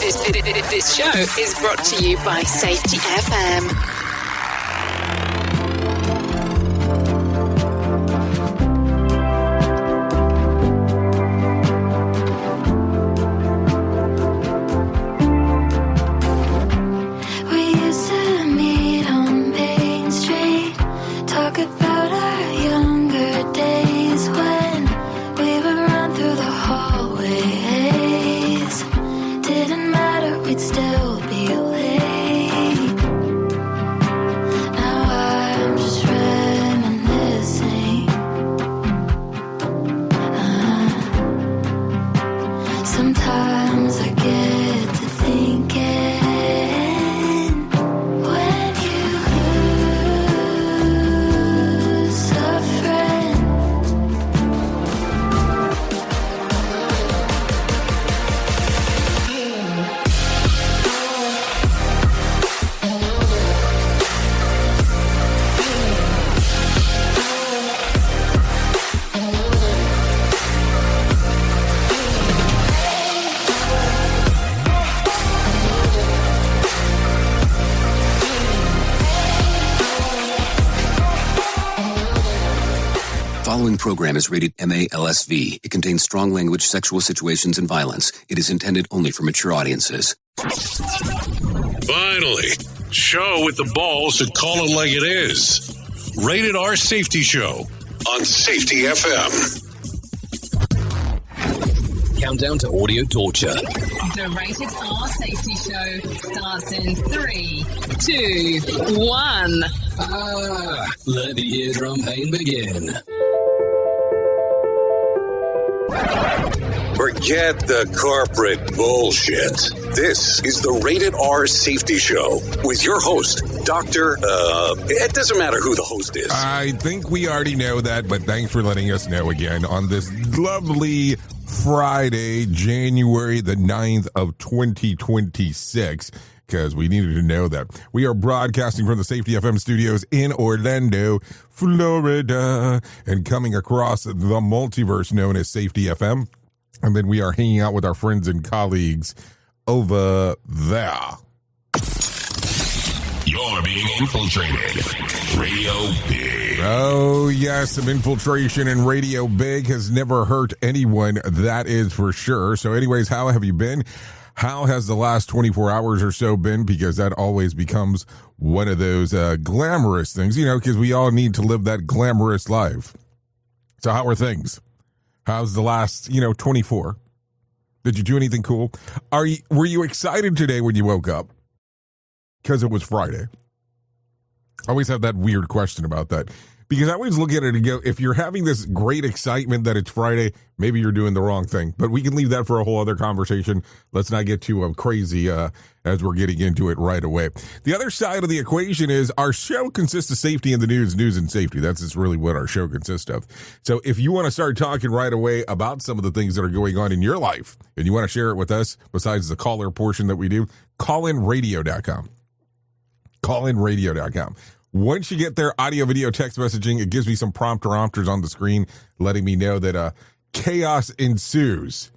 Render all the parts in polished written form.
This show is brought to you by Safety FM. Program is rated MALSV. It contains strong language, sexual situations, and violence. It is intended only for mature audiences. Finally, show with the balls to call it like it is. Rated R Safety Show on Safety FM. Countdown to audio torture. The Rated R Safety Show starts in 3, 2, 1. Let the eardrum pain begin. Forget the corporate bullshit. This is the Rated R Safety Show with your host, Dr. It doesn't matter who the host is. I think we already know that, but thanks for letting us know again on this lovely Friday, January the 9th of 2026, because we needed to know that. We are broadcasting from the Safety FM studios in Orlando, Florida, and coming across the multiverse known as Safety FM. And then we are hanging out with our friends and colleagues over there. You're being infiltrated. Radio Big. Oh, yes, some infiltration in Radio Big has never hurt anyone, that is for sure. So anyways, how have you been? How has the last 24 hours or so been? Because that always becomes one of those glamorous things, you know, because we all need to live that glamorous life. So how are things? How's the last, 24? Did you do anything cool? Were you excited today when you woke up? Because it was Friday. I always have that weird question about that. Because I always look at it and go, if you're having this great excitement that it's Friday, maybe you're doing the wrong thing. But we can leave that for a whole other conversation. Let's not get too crazy as we're getting into it right away. The other side of the equation is our show consists of safety in the news and safety. That's just really what our show consists of. So if you want to start talking right away about some of the things that are going on in your life and you want to share it with us, besides the caller portion that we do, callinradio.com. Callinradio.com. Once you get there, audio, video, text messaging, it gives me some prompters on the screen letting me know that chaos ensues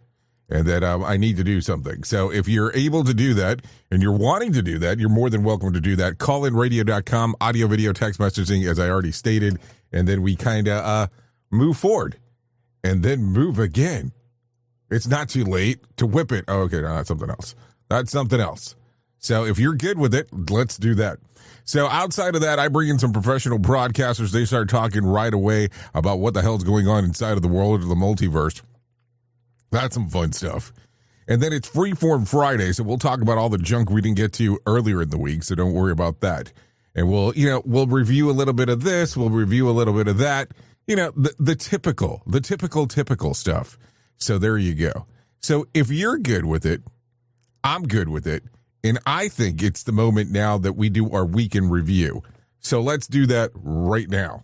and that I need to do something. So if you're able to do that and you're wanting to do that, you're more than welcome to do that. Callinradio.com, audio, video, text messaging, as I already stated, and then we kind of move forward and then move again. It's not too late to whip it. Oh, okay, no, that's something else. That's something else. So if you're good with it, let's do that. So outside of that, I bring in some professional broadcasters. They start talking right away about what the hell's going on inside of the world of the multiverse. That's some fun stuff. And then it's Freeform Friday, so we'll talk about all the junk we didn't get to earlier in the week, so don't worry about that. And we'll review a little bit of this, we'll review a little bit of that. The typical stuff. So there you go. So if you're good with it, I'm good with it. And I think it's the moment now that we do our week in review. So let's do that right now.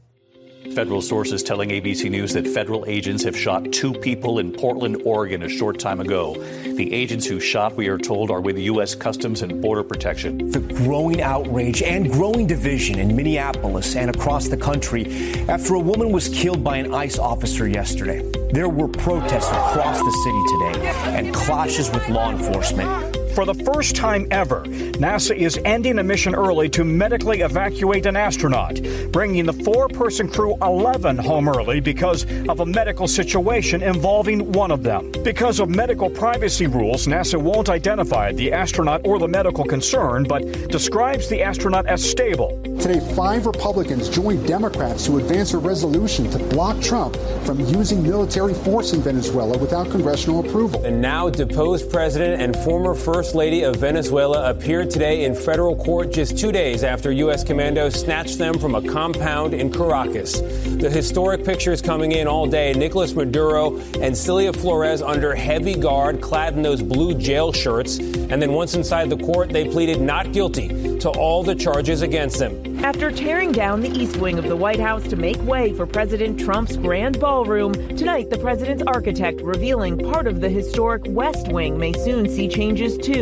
Federal sources telling ABC News that federal agents have shot 2 people in Portland, Oregon a short time ago. The agents who shot, we are told, are with U.S. Customs and Border Protection. The growing outrage and growing division in Minneapolis and across the country after a woman was killed by an ICE officer yesterday. There were protests across the city today and clashes with law enforcement. For the first time ever, NASA is ending a mission early to medically evacuate an astronaut, bringing the 4-person crew 11 home early because of a medical situation involving one of them. Because of medical privacy rules, NASA won't identify the astronaut or the medical concern, but describes the astronaut as stable. Today, 5 Republicans joined Democrats to advance a resolution to block Trump from using military force in Venezuela without congressional approval. The now deposed president and former First Lady of Venezuela appeared today in federal court just 2 days after U.S. commandos snatched them from a compound in Caracas. The historic pictures coming in all day. Nicolas Maduro and Cilia Flores under heavy guard, clad in those blue jail shirts. And then once inside the court, they pleaded not guilty to all the charges against them. After tearing down the east wing of the White House to make way for President Trump's grand ballroom, tonight the president's architect revealing part of the historic West Wing may soon see changes too.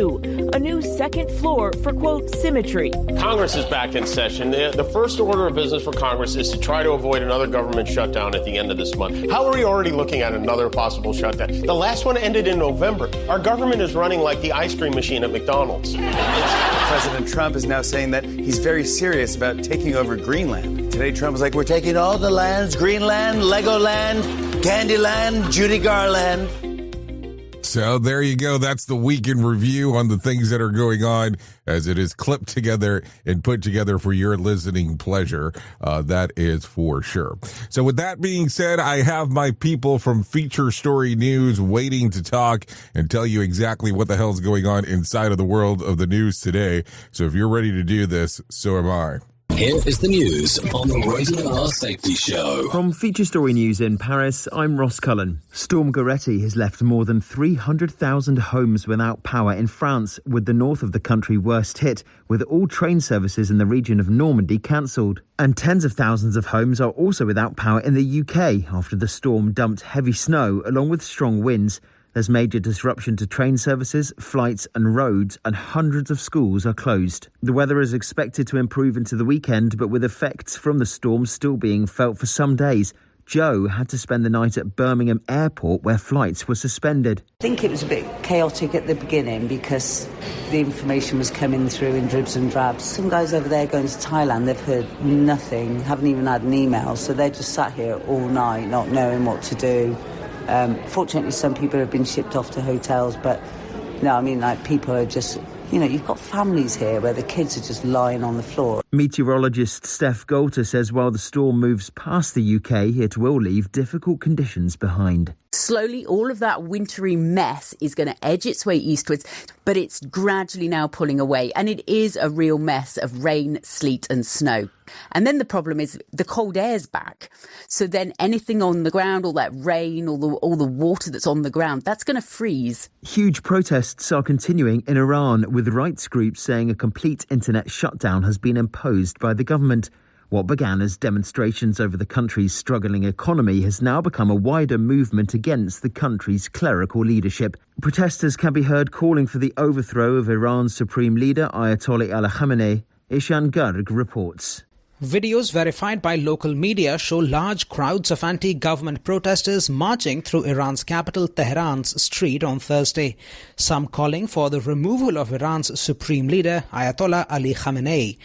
A new second floor for, quote, symmetry. Congress is back in session. The first order of business for Congress is to try to avoid another government shutdown at the end of this month. How are we already looking at another possible shutdown? The last one ended in November. Our government is running like the ice cream machine at McDonald's. President Trump is now saying that he's very serious about taking over Greenland. Today, Trump was like, we're taking all the lands, Greenland, Legoland, Candyland, Judy Garland. So there you go. That's the week in review on the things that are going on as it is clipped together and put together for your listening pleasure. That is for sure. So with that being said, I have my people from Feature Story News waiting to talk and tell you exactly what the hell's going on inside of the world of the news today. So if you're ready to do this, so am I. Here is the news on the Rated R Safety Show. From Feature Story News in Paris, I'm Ross Cullen. Storm Goretti has left more than 300,000 homes without power in France, with the north of the country worst hit, with all train services in the region of Normandy cancelled. And tens of thousands of homes are also without power in the UK after the storm dumped heavy snow along with strong winds. There's major disruption to train services, flights and roads, and hundreds of schools are closed. The weather is expected to improve into the weekend, but with effects from the storm still being felt for some days. Joe had to spend the night at Birmingham Airport where flights were suspended. I think it was a bit chaotic at the beginning because the information was coming through in dribs and drabs. Some guys over there going to Thailand, they've heard nothing, haven't even had an email, so they're just sat here all night not knowing what to do. Fortunately, some people have been shipped off to hotels, but no, I mean, like, people are just, you know, you've got families here where the kids are just lying on the floor. Meteorologist Steph Golter says while the storm moves past the UK, it will leave difficult conditions behind. Slowly, all of that wintry mess is going to edge its way eastwards, but it's gradually now pulling away. And it is a real mess of rain, sleet and snow. And then the problem is the cold air's back. So then anything on the ground, all that rain, all the water that's on the ground, that's going to freeze. Huge protests are continuing in Iran, with rights groups saying a complete internet shutdown has been imposed by the government. What began as demonstrations over the country's struggling economy has now become a wider movement against the country's clerical leadership. Protesters can be heard calling for the overthrow of Iran's supreme leader, Ayatollah Ali Khamenei. Ishan Garg reports. Videos verified by local media show large crowds of anti-government protesters marching through Iran's capital Tehran's street on Thursday, some calling for the removal of Iran's supreme leader, Ayatollah Ali Khamenei.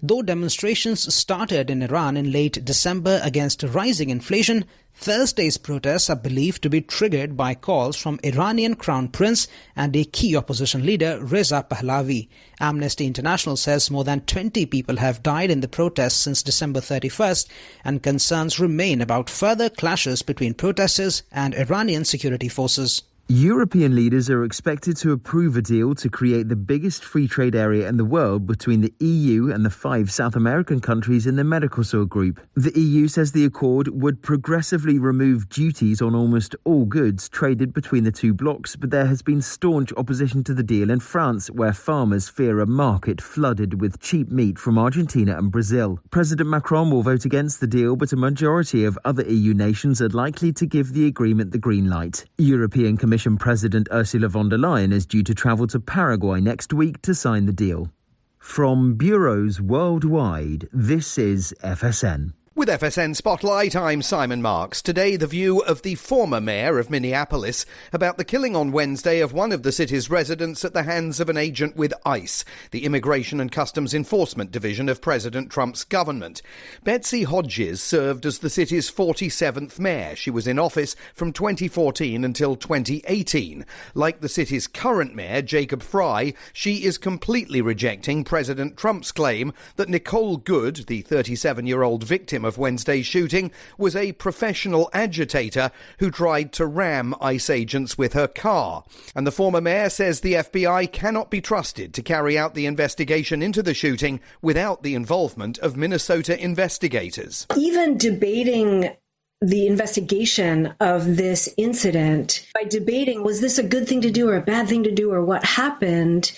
Though demonstrations started in Iran in late December against rising inflation, Thursday's protests are believed to be triggered by calls from Iranian Crown Prince and a key opposition leader, Reza Pahlavi. Amnesty International says more than 20 people have died in the protests since December 31st, and concerns remain about further clashes between protesters and Iranian security forces. European leaders are expected to approve a deal to create the biggest free trade area in the world between the EU and the 5 South American countries in the Mercosur group. The EU says the accord would progressively remove duties on almost all goods traded between the two blocs, but there has been staunch opposition to the deal in France, where farmers fear a market flooded with cheap meat from Argentina and Brazil. President Macron will vote against the deal, but a majority of other EU nations are likely to give the agreement the green light. European Commission President Ursula von der Leyen is due to travel to Paraguay next week to sign the deal. From bureaus worldwide, this is FSN. With FSN Spotlight, I'm Simon Marks. Today, the view of the former mayor of Minneapolis about the killing on Wednesday of one of the city's residents at the hands of an agent with ICE, the Immigration and Customs Enforcement Division of President Trump's government. Betsy Hodges served as the city's 47th mayor. She was in office from 2014 until 2018. Like the city's current mayor, Jacob Fry, she is completely rejecting President Trump's claim that Nicole Good, the 37-year-old victim of Wednesday's shooting, was a professional agitator who tried to ram ICE agents with her car. And the former mayor says the FBI cannot be trusted to carry out the investigation into the shooting without the involvement of Minnesota investigators. Even debating the investigation of this incident, by debating, was this a good thing to do or a bad thing to do or what happened,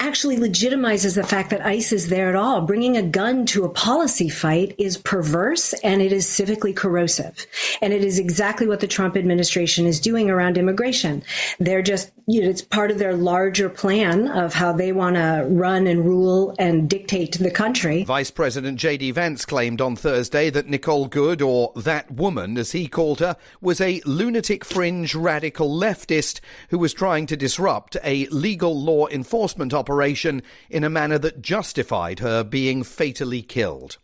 actually legitimizes the fact that ICE is there at all. Bringing a gun to a policy fight is perverse and it is civically corrosive. And it is exactly what the Trump administration is doing around immigration. They're just, it's part of their larger plan of how they want to run and rule and dictate the country. Vice President J.D. Vance claimed on Thursday that Nicole Good, or that woman, as he called her, was a lunatic fringe radical leftist who was trying to disrupt a legal law enforcement operation in a manner that justified her being fatally killed.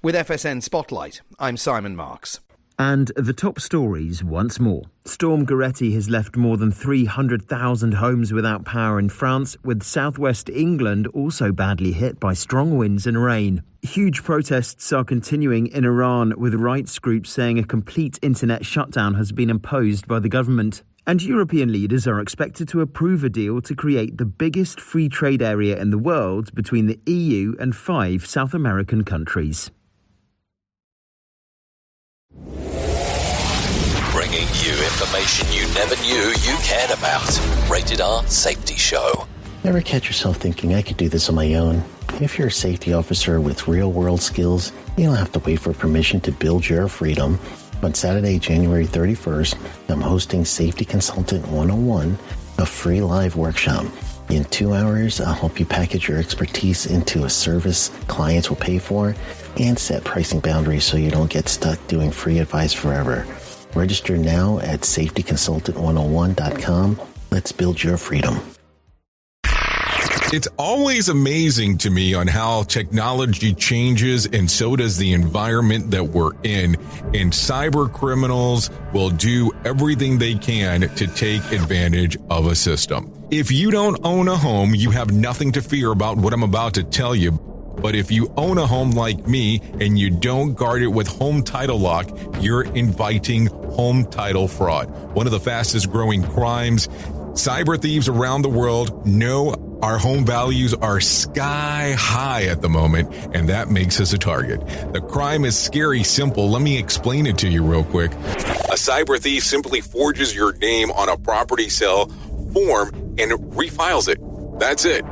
With FSN Spotlight, I'm Simon Marks. And the top stories once more. Storm Goretti has left more than 300,000 homes without power in France, with southwest England also badly hit by strong winds and rain. Huge protests are continuing in Iran, with rights groups saying a complete internet shutdown has been imposed by the government. And European leaders are expected to approve a deal to create the biggest free trade area in the world between the EU and 5 South American countries. Bringing you information you never knew you cared about. Rated R Safety Show. Ever catch yourself thinking, I could do this on my own? If you're a safety officer with real-world skills, you don't have to wait for permission to build your freedom. On Saturday, January 31st, I'm hosting Safety Consultant 101, a free live workshop. In 2 hours, I'll help you package your expertise into a service clients will pay for and set pricing boundaries so you don't get stuck doing free advice forever. Register now at safetyconsultant101.com. Let's build your freedom. It's always amazing to me on how technology changes, and so does the environment that we're in. And cyber criminals will do everything they can to take advantage of a system. If you don't own a home, you have nothing to fear about what I'm about to tell you. But if you own a home like me and you don't guard it with Home Title Lock, you're inviting home title fraud. One of the fastest growing crimes. Cyber thieves around the world know our home values are sky high at the moment, and that makes us a target. The crime is scary simple. Let me explain it to you real quick. A cyber thief simply forges your name on a property sale form and refiles it. That's it.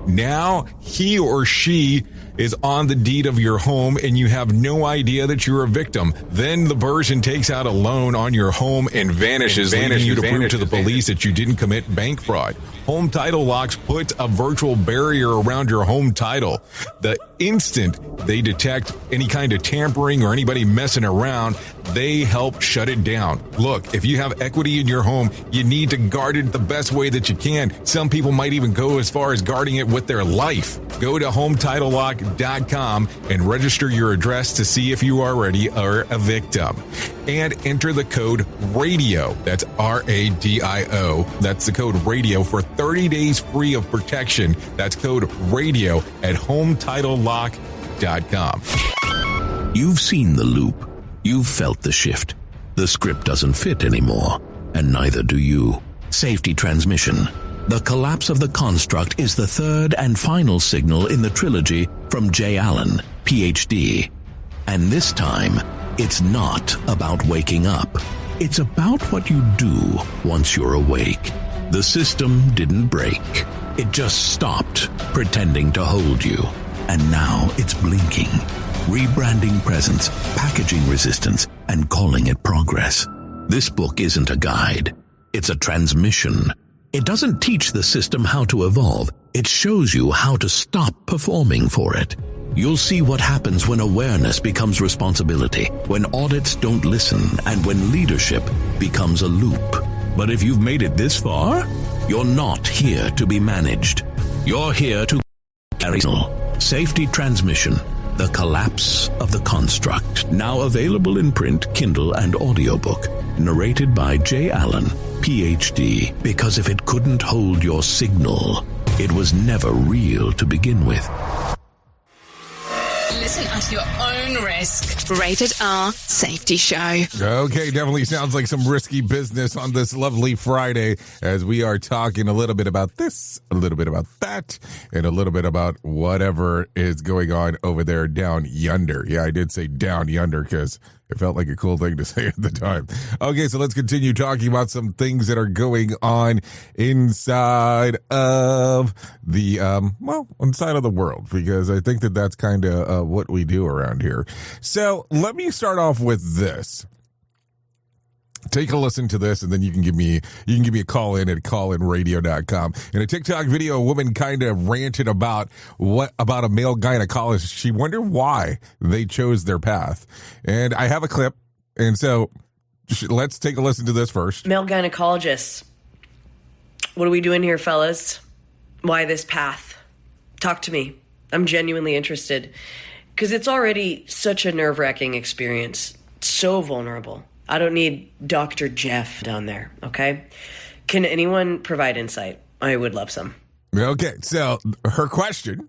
Now he or she is on the deed of your home and you have no idea that you're a victim. Then the person takes out a loan on your home and vanishes, leaving you to prove to the police that you didn't commit bank fraud. Home Title Locks puts a virtual barrier around your home title. The instant they detect any kind of tampering or anybody messing around, they help shut it down. Look, if you have equity in your home, you need to guard it the best way that you can. Some people might even go as far as guarding it with their life. Go to HometitleLock.com and register your address to see if you already are a victim. And enter the code RADIO. That's RADIO. That's the code RADIO for 30 days free of protection. That's code RADIO at HometitleLock.com. You've seen the loop. You've felt the shift. The script doesn't fit anymore, and neither do you. Safety transmission. The collapse of the construct is the third and final signal in the trilogy from J. Allen, Ph.D. And this time, it's not about waking up. It's about what you do once you're awake. The system didn't break. It just stopped pretending to hold you. And now it's blinking, rebranding presence, packaging resistance, and calling it progress. This book isn't a guide. It's a transmission. It doesn't teach the system how to evolve. It shows you how to stop performing for it. You'll see what happens when awareness becomes responsibility, when audits don't listen, and when leadership becomes a loop. But if you've made it this far, you're not here to be managed. You're here to carry Safety Transmission, The Collapse of the Construct. Now available in print, Kindle, and audiobook. Narrated by J. Allen, Ph.D. Because if it couldn't hold your signal, it was never real to begin with. Listen at your own risk. Rated R Safety Show. Okay, definitely sounds like some risky business on this lovely Friday as we are talking a little bit about this, a little bit about that, and a little bit about whatever is going on over there down yonder. Yeah, I did say down yonder because it felt like a cool thing to say at the time. Okay, so let's continue talking about some things that are going on inside of the, inside of the world, because I think that that's kind of what we do around here. So let me start off with this. Take a listen to this, and then you can give me a call in at callinradio.com. In a TikTok video, a woman kind of ranted about a male gynecologist. She wondered why they chose their path. And I have a clip, and so let's take a listen to this first. Male gynecologists. What are we doing here, fellas? Why this path? Talk to me. I'm genuinely interested. Because it's already such a nerve-wracking experience. So vulnerable. I don't need Dr. Jeff down there, okay? Can anyone provide insight? I would love some. Okay, so her question,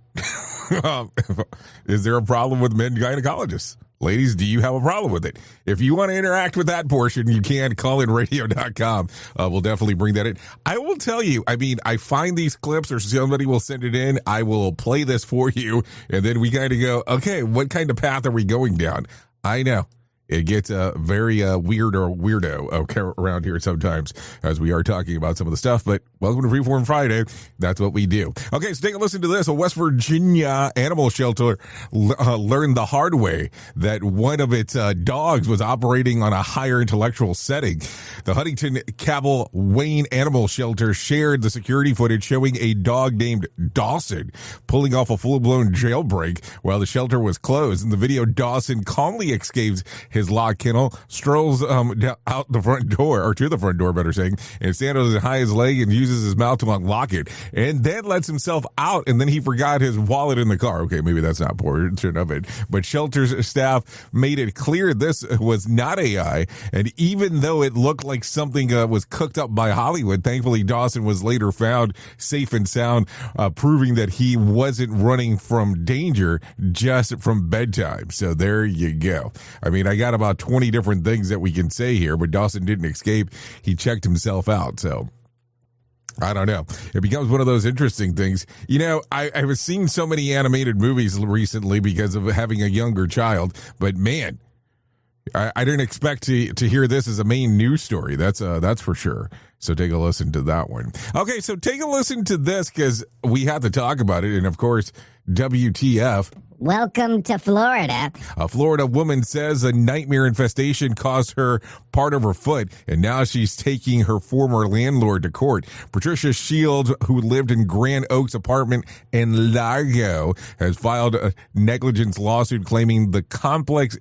is there a problem with men gynecologists? Ladies, do you have a problem with it? If you want to interact with that portion, you can callinradio.com. We'll definitely bring that in. I will tell you, I find these clips or somebody will send it in. I will play this for you, and then we kind of go, okay, what kind of path are we going down? I know. It gets very weirdo around here sometimes as we are talking about some of the stuff, but welcome to Freeform Friday. That's what we do. Okay, so take a listen to this. A West Virginia animal shelter learned the hard way that one of its dogs was operating on a higher intellectual setting. The Huntington Cabell Wayne Animal Shelter shared the security footage showing a dog named Dawson pulling off a full-blown jailbreak while the shelter was closed. In the video, Dawson calmly escapes his locked kennel, strolls out the front door, or to the front door, better saying, and stands on his highest leg and uses his mouth to unlock it, and then lets himself out, and then he forgot his wallet in the car. Okay, maybe that's not portion of it, but shelter's staff made it clear this was not AI, and even though it looked like something was cooked up by Hollywood, thankfully Dawson was later found safe and sound, proving that he wasn't running from danger, just from bedtime. So there you go. I got about 20 different things that we can say here, but Dawson didn't escape. He checked himself out. So I don't know. It becomes one of those interesting things. I was seeing so many animated movies recently because of having a younger child, but man, I didn't expect to hear this as a main news story. That's for sure. So take a listen to that one. Okay, so take a listen to this because we have to talk about it. And of course, WTF. Welcome to Florida. A Florida woman says a nightmare infestation caused her part of her foot, and now she's taking her former landlord to court. Patricia Shields, who lived in Grand Oaks apartment in Largo, has filed a negligence lawsuit claiming the complex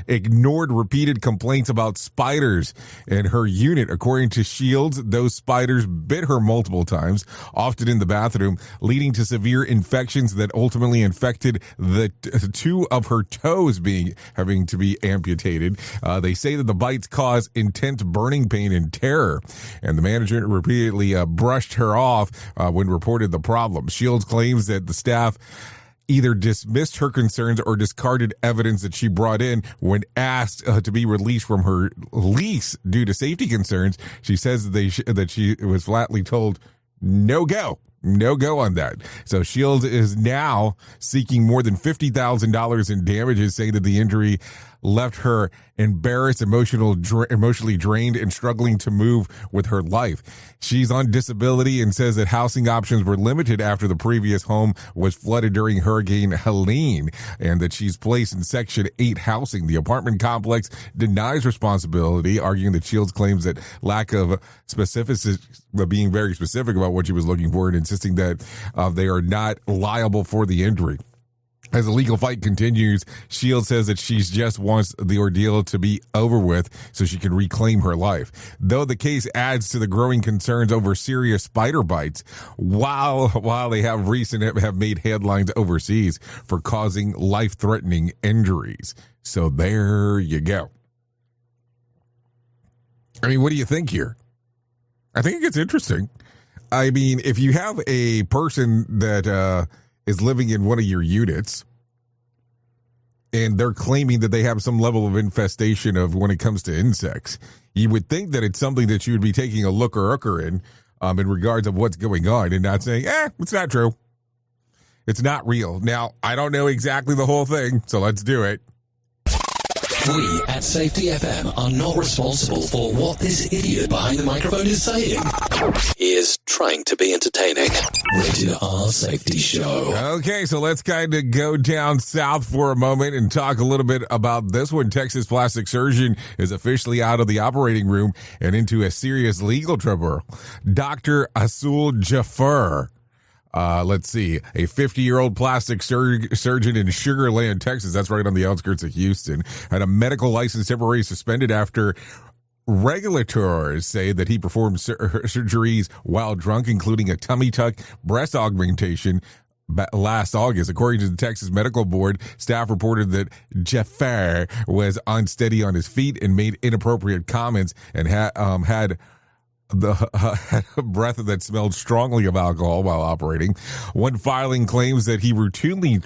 ignored repeated complaints about spiders in her unit. According to Shields, those spiders bit her multiple times, often in the bathroom, leading to severe infections that ultimately infected the two of her toes having to be amputated. They say that the bites cause intense burning pain and terror, and the management repeatedly brushed her off when reported the problem. Shields claims that the staff either dismissed her concerns or discarded evidence that she brought in when asked to be released from her lease due to safety concerns. She says that she was flatly told, no go on that. So Shields is now seeking more than $50,000 in damages, saying that the injury left her embarrassed, emotionally drained, and struggling to move with her life. She's on disability and says that housing options were limited after the previous home was flooded during Hurricane Helene, and that she's placed in Section 8 housing. The apartment complex denies responsibility, arguing that Shields claims that lack of specificity, being very specific about what she was looking for, and insisting that they are not liable for the injury. As the legal fight continues, Shields says that she just wants the ordeal to be over with so she can reclaim her life. Though the case adds to the growing concerns over serious spider bites, while they have made headlines overseas for causing life-threatening injuries. So there you go. I mean, what do you think here? I think it gets interesting. I mean, if you have a person that is living in one of your units and they're claiming that they have some level of infestation of when it comes to insects, you would think that it's something that you would be taking a looker in regards of what's going on and not saying, it's not true. It's not real. Now, I don't know exactly the whole thing, so let's do it. We at Safety FM are not responsible for what this idiot behind the microphone is saying. He is trying to be entertaining. Rated R Safety Show. Okay, so let's kind of go down south for a moment and talk a little bit about this one. Texas plastic surgeon is officially out of the operating room and into a serious legal trouble. Dr. Asul Jafar, let's see, a 50-year-old plastic surgeon in Sugar Land, Texas, that's right on the outskirts of Houston, had a medical license temporarily suspended after regulators say that he performed surgeries while drunk, including a tummy tuck, breast augmentation, last August. According to the Texas Medical Board, staff reported that Jafar was unsteady on his feet and made inappropriate comments and had the breath that smelled strongly of alcohol while operating. One filing claims that he routinely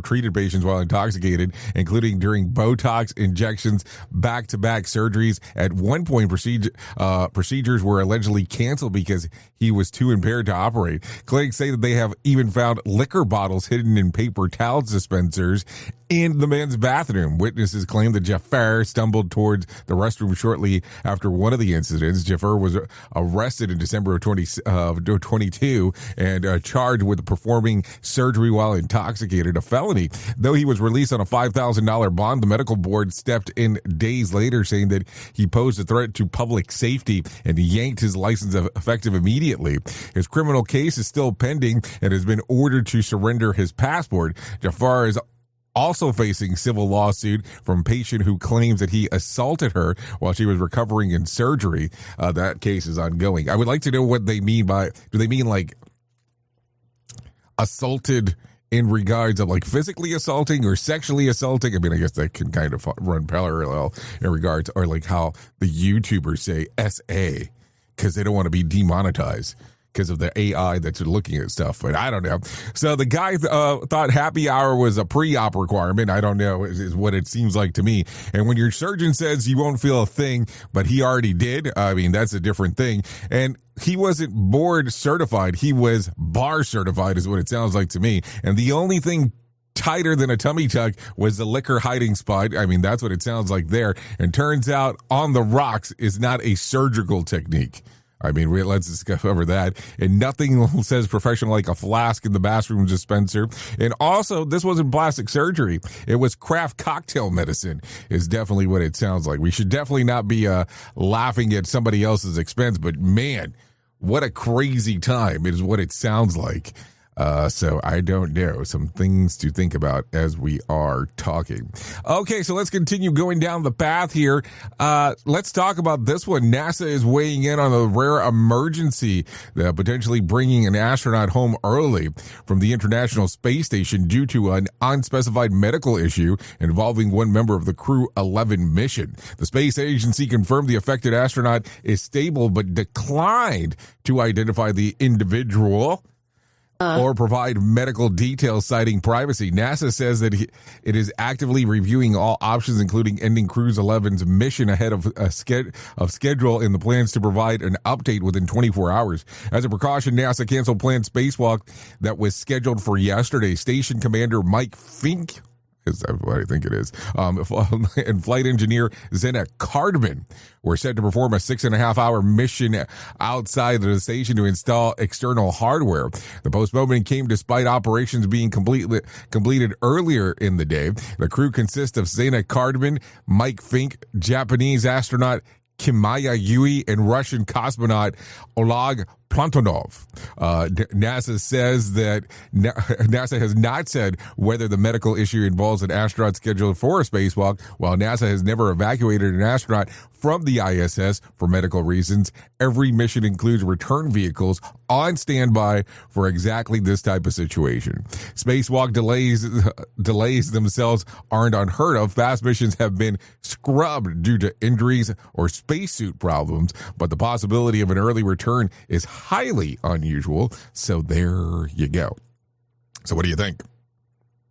treated patients while intoxicated, including during Botox injections, back-to-back surgeries. At one point, procedures were allegedly canceled because he was too impaired to operate. Clinics say that they have even found liquor bottles hidden in paper towel dispensers in the men's bathroom. Witnesses claim that Jafar stumbled towards the restroom shortly after one of the incidents. Jafar was arrested in December of 2022 and charged with performing surgery while intoxicated, a felony. Though he was released on a $5,000 bond, the medical board stepped in days later, saying that he posed a threat to public safety and yanked his license effective immediately. His criminal case is still pending and has been ordered to surrender his passport. Jafar is also facing civil lawsuit from a patient who claims that he assaulted her while she was recovering in surgery. That case is ongoing. I would like to know what they mean by, do they mean like assaulted in regards of like physically assaulting or sexually assaulting? I mean, I guess that can kind of run parallel in regards, or like how the YouTubers say SA because they don't want to be demonetized because of the AI that's looking at stuff, but I don't know. So the guy thought happy hour was a pre-op requirement. I don't know, is what it seems like to me. And when your surgeon says you won't feel a thing, but he already did, I mean, that's a different thing. And he wasn't board certified. He was bar certified is what it sounds like to me. And the only thing tighter than a tummy tuck was the liquor hiding spot. I mean, that's what it sounds like there. And turns out on the rocks is not a surgical technique. I mean, let's discover that. And nothing says professional like a flask in the bathroom dispenser. And also, this wasn't plastic surgery. It was craft cocktail medicine is definitely what it sounds like. We should definitely not be laughing at somebody else's expense. But, man, what a crazy time is what it sounds like. So I don't know. Some things to think about as we are talking. Okay, so let's continue going down the path here. Let's talk about this one. NASA is weighing in on a rare emergency, potentially bringing an astronaut home early from the International Space Station due to an unspecified medical issue involving one member of the Crew 11 mission. The space agency confirmed the affected astronaut is stable but declined to identify the individual or provide medical details citing privacy. NASA says that it is actively reviewing all options, including ending Crew 11's mission ahead of schedule in the plans to provide an update within 24 hours. As a precaution, NASA canceled planned spacewalk that was scheduled for yesterday. Station Commander Mike Fink, is that what I think it is, and flight engineer Zena Cardman were set to perform a 6.5-hour mission outside of the station to install external hardware. The postponement came despite operations being completed earlier in the day. The crew consists of Zena Cardman, Mike Fink, Japanese astronaut Kimaya Yui, and Russian cosmonaut Oleg Plantonov. NASA says that NASA has not said whether the medical issue involves an astronaut scheduled for a spacewalk. While NASA has never evacuated an astronaut from the ISS for medical reasons, every mission includes return vehicles on standby for exactly this type of situation. Spacewalk delays themselves aren't unheard of. Fast missions have been scrubbed due to injuries or spacesuit problems, but the possibility of an early return is highly unusual. So there you go. So what do you think?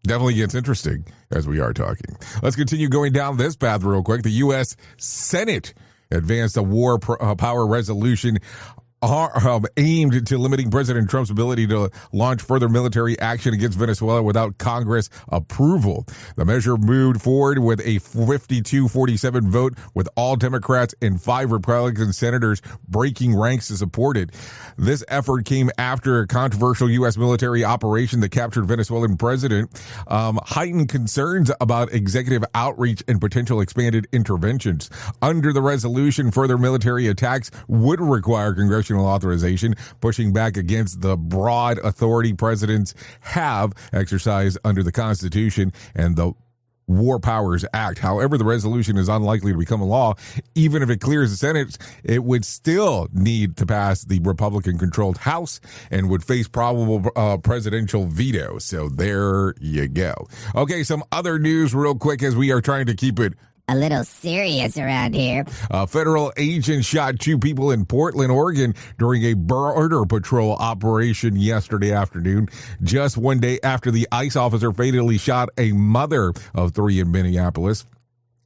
Definitely gets interesting as we are talking. Let's continue going down this path real quick. The U.S. Senate advanced a war power resolution aimed to limiting President Trump's ability to launch further military action against Venezuela without Congress approval. The measure moved forward with a 52-47 vote, with all Democrats and 5 Republican senators breaking ranks to support it. This effort came after a controversial U.S. military operation that captured Venezuelan president, heightened concerns about executive outreach and potential expanded interventions. Under the resolution, further military attacks would require congressional authorization, pushing back against the broad authority presidents have exercised under the Constitution and the War Powers Act. However, the resolution is unlikely to become a law. Even if it clears the Senate, it would still need to pass the Republican-controlled House and would face probable presidential veto. So there you go. Okay, some other news real quick as we are trying to keep it a little serious around here. A federal agent shot 2 people in Portland, Oregon during a border patrol operation yesterday afternoon, just one day after the ICE officer fatally shot a mother of 3 in Minneapolis.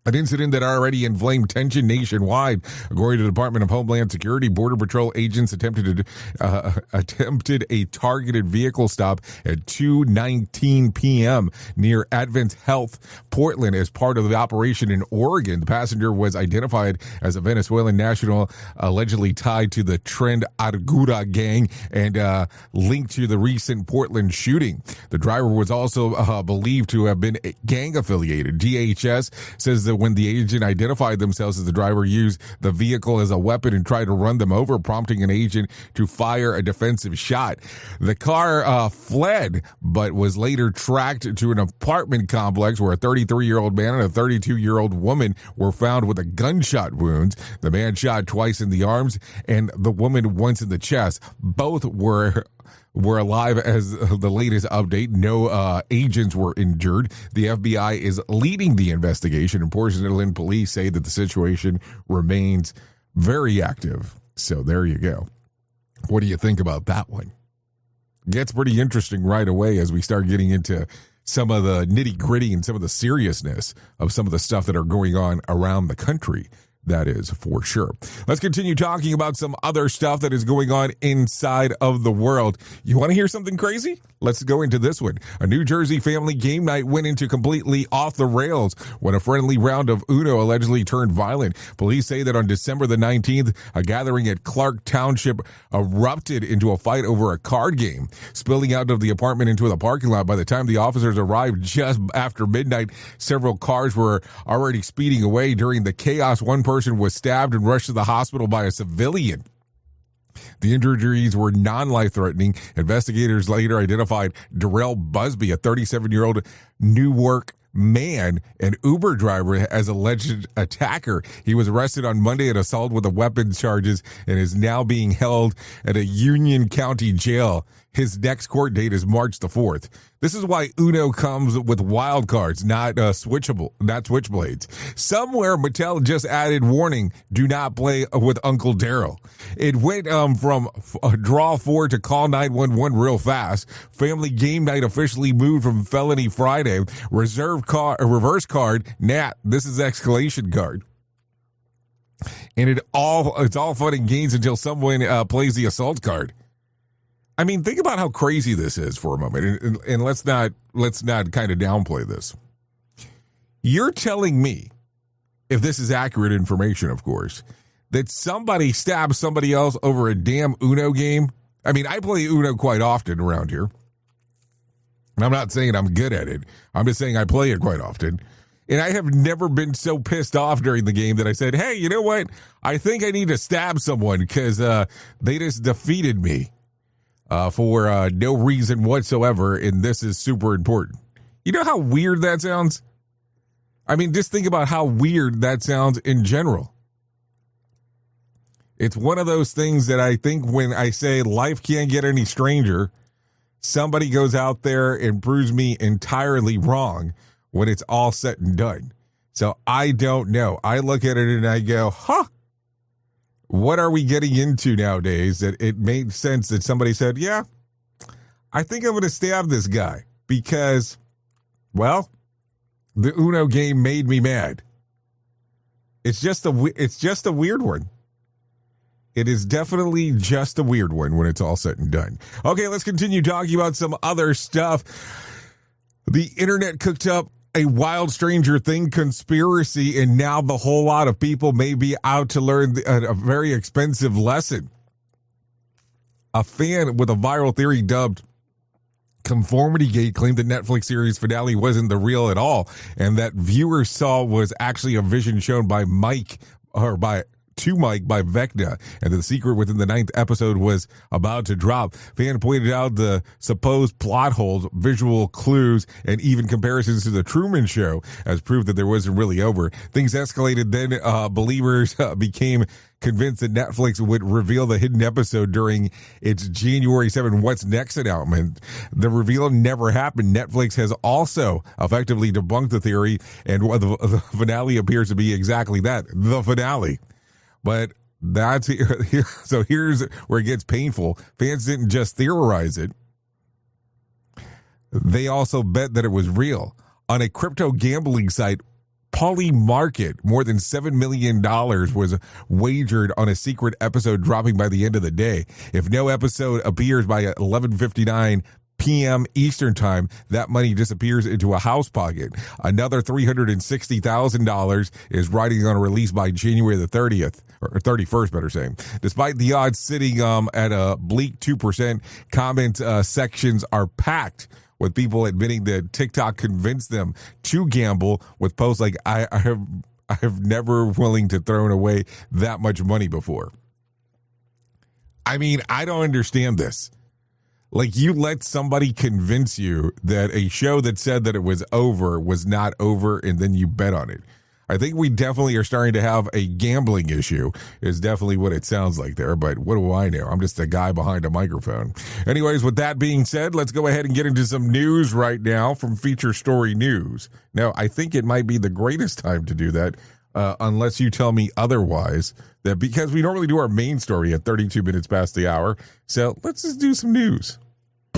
An incident that already inflamed tension nationwide. According to the Department of Homeland Security, Border Patrol agents attempted a targeted vehicle stop at 2:19 p.m. near Advent Health, Portland, as part of the operation in Oregon. The passenger was identified as a Venezuelan national allegedly tied to the Tren Arguda gang and linked to the recent Portland shooting. The driver was also believed to have been gang affiliated. DHS says that when the agent identified themselves as the driver, used the vehicle as a weapon and tried to run them over, prompting an agent to fire a defensive shot. The car fled, but was later tracked to an apartment complex where a 33-year-old man and a 32-year-old woman were found with a gunshot wounds. The man shot twice in the arms and the woman once in the chest. Both were alive as the latest update. No agents were injured. The FBI is leading the investigation, and Portland police say that the situation remains very active. So there you go. What do you think about that one? Gets pretty interesting right away as we start getting into some of the nitty gritty and some of the seriousness of some of the stuff that are going on around the country. That is for sure. Let's continue talking about some other stuff that is going on inside of the world. You want to hear something crazy? Let's go into this one. A New Jersey family game night went into completely off the rails when a friendly round of Uno allegedly turned violent. Police say that on December the 19th, a gathering at Clark Township erupted into a fight over a card game, spilling out of the apartment into the parking lot. By the time the officers arrived just after midnight, several cars were already speeding away. During the chaos, one person was stabbed and rushed to the hospital by a civilian. The injuries were non-life-threatening. Investigators later identified Darrell Busby, a 37-year-old Newark man and Uber driver, as alleged attacker. He was arrested on Monday at assault with a weapons charges and is now being held at a Union County jail. His next court date is March the 4th. This is why Uno comes with wild cards, not switchblades. Somewhere Mattel just added warning: do not play with Uncle Daryl. It went from draw 4 to call 911 real fast. Family game night officially moved from felony Friday. Reverse card, Nat. This is escalation card. And it's all fun and games until someone plays the assault card. I mean, think about how crazy this is for a moment, and let's not kind of downplay this. You're telling me, if this is accurate information, of course, that somebody stabbed somebody else over a damn Uno game? I mean, I play Uno quite often around here, and I'm not saying I'm good at it. I'm just saying I play it quite often. And I have never been so pissed off during the game that I said, hey, you know what? I think I need to stab someone because they just defeated me for no reason whatsoever, and this is super important. You know how weird that sounds? I mean, just think about how weird that sounds in general. It's one of those things that I think when I say life can't get any stranger, somebody goes out there and proves me entirely wrong when it's all said and done. So I don't know. I look at it and I go, what are we getting into nowadays that it made sense that somebody said, yeah, I think I'm going to stab this guy because, well, the Uno game made me mad. It's just a weird one. It is definitely just a weird one when it's all said and done. Okay, let's continue talking about some other stuff. The internet cooked up a wild Stranger Thing conspiracy, and now the whole lot of people may be out to learn a very expensive lesson. A fan with a viral theory dubbed Conformity Gate claimed the Netflix series finale wasn't the real at all, and that viewers saw was actually a vision shown by Mike by Vecna, and the secret within the 9th episode was about to drop. Fan pointed out the supposed plot holes, visual clues, and even comparisons to the Truman Show as proof that there wasn't really over. Things escalated then. Believers became convinced that Netflix would reveal the hidden episode during its January 7 What's Next announcement. The reveal never happened. Netflix has also effectively debunked the theory, and the finale appears to be exactly that, the finale. But that's so here's where it gets painful. Fans didn't just theorize it. They also bet that it was real. On a crypto gambling site, Polymarket, more than $7 million was wagered on a secret episode dropping by the end of the day. If no episode appears by 11:59 p.m. Eastern time, that money disappears into a house pocket. Another $360,000 is riding on a release by January the 30th, or 31st, better saying. Despite the odds sitting at a bleak 2%, comment sections are packed with people admitting that TikTok convinced them to gamble with posts like, I have never willing to throw away that much money before. I mean, I don't understand this. Like, you let somebody convince you that a show that said that it was over was not over, and then you bet on it. I think we definitely are starting to have a gambling issue, is definitely what it sounds like there, but what do I know? I'm just a guy behind a microphone. Anyways, with that being said, let's go ahead and get into some news right now from Feature Story News. Now, I think it might be the greatest time to do that, unless you tell me otherwise, that because we normally do our main story at 32 minutes past the hour, so let's just do some news.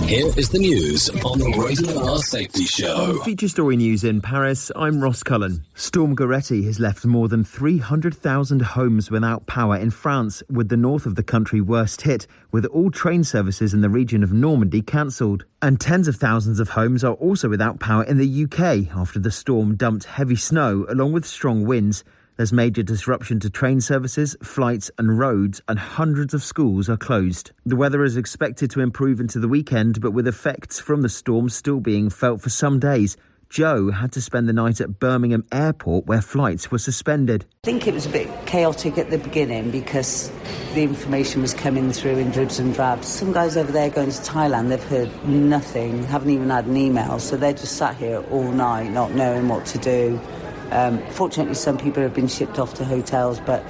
Here is the news on the Radio R Safety Show. On Feature Story News in Paris, I'm Ross Cullen. Storm Goretti has left more than 300,000 homes without power in France, with the north of the country worst hit, with all train services in the region of Normandy cancelled. And tens of thousands of homes are also without power in the UK after the storm dumped heavy snow along with strong winds. There's major disruption to train services, flights and roads, and hundreds of schools are closed. The weather is expected to improve into the weekend, but with effects from the storm still being felt for some days. Joe had to spend the night at Birmingham Airport where flights were suspended. I think it was a bit chaotic at the beginning because the information was coming through in dribs and drabs. Some guys over there going to Thailand, they've heard nothing, haven't even had an email, so they're just sat here all night not knowing what to do. Fortunately, some people have been shipped off to hotels, but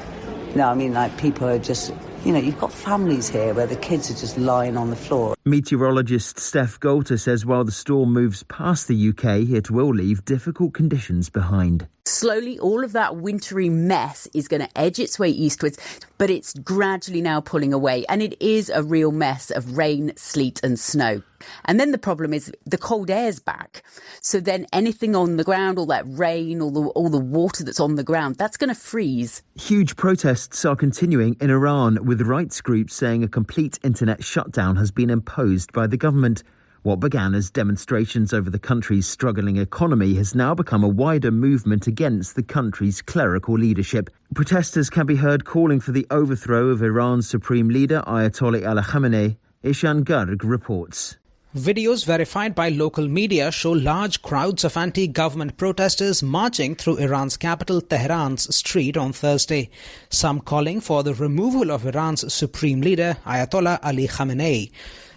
no, I mean, like, people are just, you know, you've got families here where the kids are just lying on the floor. Meteorologist Steph Golter says while the storm moves past the UK, it will leave difficult conditions behind. Slowly, all of that wintry mess is going to edge its way eastwards, but it's gradually now pulling away. And it is a real mess of rain, sleet and snow. And then the problem is the cold air's back. So then anything on the ground, all that rain, all the water that's on the ground, that's going to freeze. Huge protests are continuing in Iran, with rights groups saying a complete internet shutdown has been imposed by the government. What began as demonstrations over the country's struggling economy has now become a wider movement against the country's clerical leadership. Protesters can be heard calling for the overthrow of Iran's supreme leader, Ayatollah Ali Khamenei. Ishan Garg reports. Videos verified by local media show large crowds of anti-government protesters marching through Iran's capital Tehran's street on Thursday, some calling for the removal of Iran's supreme leader Ayatollah Ali Khamenei.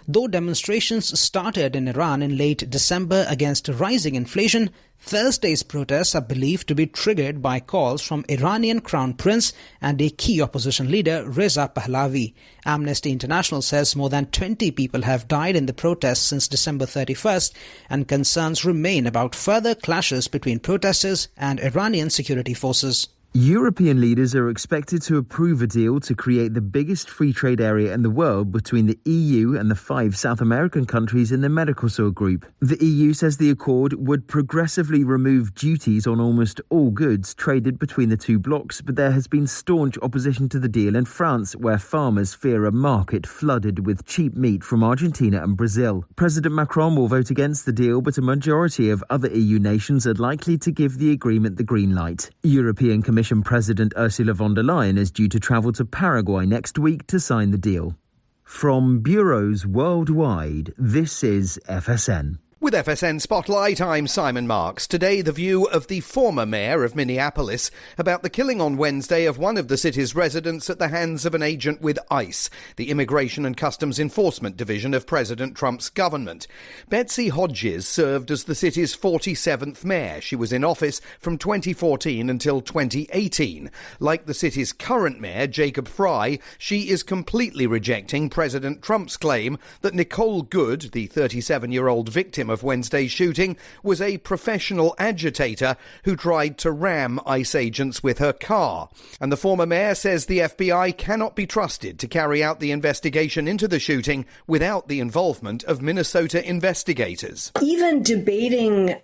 Though demonstrations started in Iran in late December against rising inflation, Thursday's protests are believed to be triggered by calls from Iranian Crown Prince and a key opposition leader, Reza Pahlavi. Amnesty International says more than 20 people have died in the protests since December 31st, and concerns remain about further clashes between protesters and Iranian security forces. European leaders are expected to approve a deal to create the biggest free trade area in the world between the EU and the 5 South American countries in the Mercosur group. The EU says the accord would progressively remove duties on almost all goods traded between the two blocs, but there has been staunch opposition to the deal in France, where farmers fear a market flooded with cheap meat from Argentina and Brazil. President Macron will vote against the deal, but a majority of other EU nations are likely to give the agreement the green light. European Commission President Ursula von der Leyen is due to travel to Paraguay next week to sign the deal. From bureaus worldwide, this is FSN. With FSN Spotlight, I'm Simon Marks. Today, the view of the former mayor of Minneapolis about the killing on Wednesday of one of the city's residents at the hands of an agent with ICE, the Immigration and Customs Enforcement Division of President Trump's government. Betsy Hodges served as the city's 47th mayor. She was in office from 2014 until 2018. Like the city's current mayor, Jacob Fry, she is completely rejecting President Trump's claim that Nicole Good, the 37-year-old victim of Wednesday's shooting, was a professional agitator who tried to ram ICE agents with her car. And the former mayor says the FBI cannot be trusted to carry out the investigation into the shooting without the involvement of Minnesota investigators. Even debating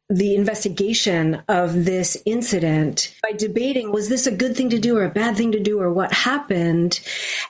the investigation of this incident by debating, was this a good thing to do or a bad thing to do or what happened,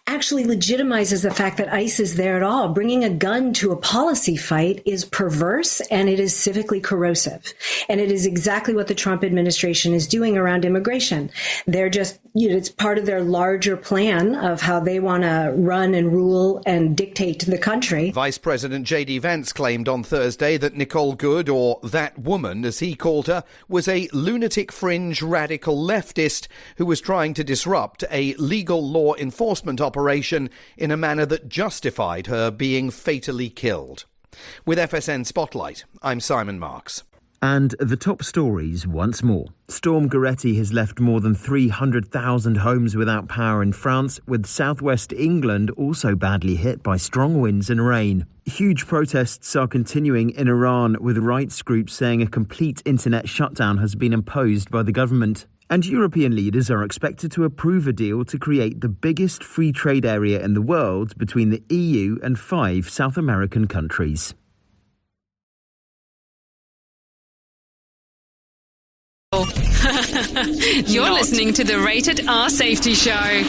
actually legitimizes the fact that ICE is there at all. Bringing a gun to a policy fight is perverse and it is civically corrosive. And it is exactly what the Trump administration is doing around immigration. They're just, it's part of their larger plan of how they want to run and rule and dictate the country. Vice President J.D. Vance claimed on Thursday that Nicole Good, or that woman, as he called her, was a lunatic fringe radical leftist who was trying to disrupt a legal law enforcement operation in a manner that justified her being fatally killed. With FSN Spotlight, I'm Simon Marks. And the top stories once more. Storm Goretti has left more than 300,000 homes without power in France, with southwest England also badly hit by strong winds and rain. Huge protests are continuing in Iran, with rights groups saying a complete internet shutdown has been imposed by the government. And European leaders are expected to approve a deal to create the biggest free trade area in the world between the EU and 5 South American countries. You're listening to the Rated R Safety Show.